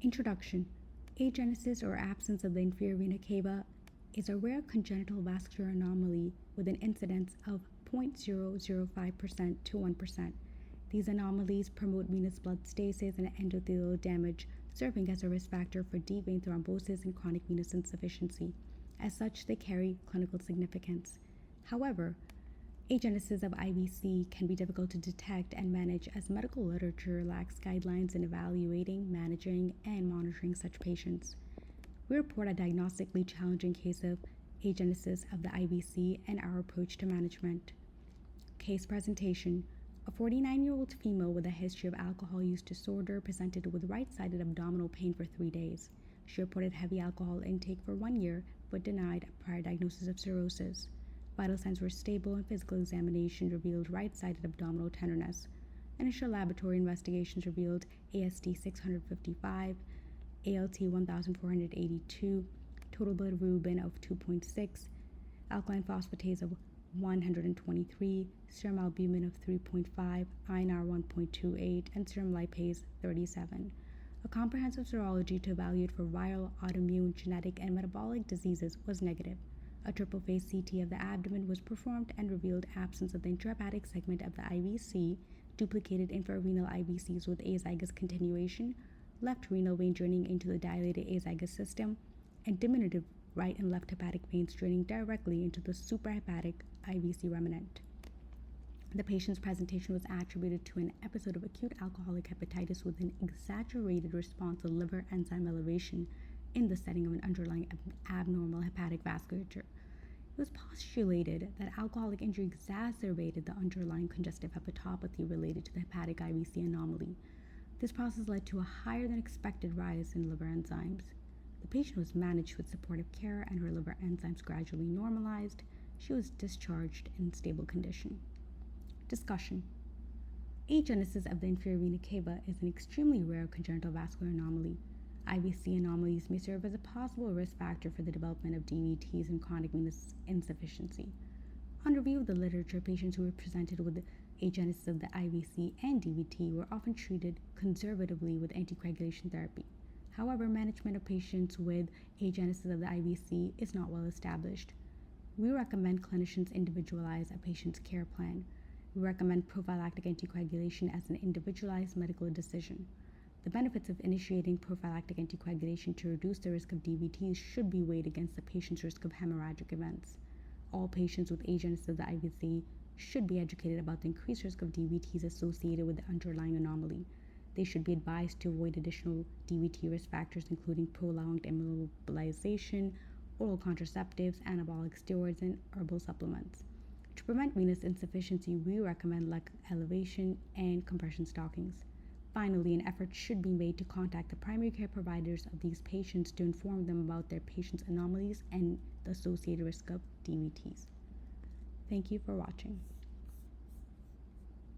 Introduction. Agenesis, or absence of the inferior vena cava, is a rare congenital vascular anomaly with an incidence of 0.005% to 1%. These anomalies promote venous blood stasis and endothelial damage, serving as a risk factor for deep vein thrombosis and chronic venous insufficiency. As such, they carry clinical significance. However, agenesis of IVC can be difficult to detect and manage, as medical literature lacks guidelines in evaluating, managing, and monitoring such patients. We report a diagnostically challenging case of agenesis of the IVC and our approach to management. Case presentation. A 49-year-old female with a history of alcohol use disorder presented with right-sided abdominal pain for 3 days. She reported heavy alcohol intake for 1 year, but denied a prior diagnosis of cirrhosis. Vital signs were stable, and physical examination revealed right-sided abdominal tenderness. Initial laboratory investigations revealed AST 655, ALT 1482, total blood bilirubin of 2.6, alkaline phosphatase of 123, serum albumin of 3.5, INR 1.28, and serum lipase 37. A comprehensive serology to evaluate for viral, autoimmune, genetic, and metabolic diseases was negative. A triple-phase CT of the abdomen was performed and revealed absence of the intrahepatic segment of the IVC, duplicated infrarenal IVCs with azygous continuation, left renal vein draining into the dilated azygous system, and diminutive right and left hepatic veins draining directly into the suprahepatic IVC remnant. The patient's presentation was attributed to an episode of acute alcoholic hepatitis with an exaggerated response to liver enzyme elevation in the setting of an underlying abnormal hepatic vasculature. It was postulated that alcoholic injury exacerbated the underlying congestive hepatopathy related to the hepatic IVC anomaly. This process led to a higher than expected rise in liver enzymes. The patient was managed with supportive care, and her liver enzymes gradually normalized. She was discharged in stable condition. Discussion. Agenesis of the inferior vena cava is an extremely rare congenital vascular anomaly. IVC anomalies may serve as a possible risk factor for the development of DVTs and chronic venous insufficiency. On review of the literature, patients who were presented with agenesis of the IVC and DVT were often treated conservatively with anticoagulation therapy. However, management of patients with agenesis of the IVC is not well established. We recommend clinicians individualize a patient's care plan. We recommend prophylactic anticoagulation as an individualized medical decision. The benefits of initiating prophylactic anticoagulation to reduce the risk of DVTs should be weighed against the patient's risk of hemorrhagic events. All patients with agenesis of the IVC should be educated about the increased risk of DVTs associated with the underlying anomaly. They should be advised to avoid additional DVT risk factors, including prolonged immobilization, oral contraceptives, anabolic steroids, and herbal supplements. To prevent venous insufficiency, we recommend leg elevation and compression stockings. Finally, an effort should be made to contact the primary care providers of these patients to inform them about their patients' anomalies and the associated risk of DVTs. Thank you for watching.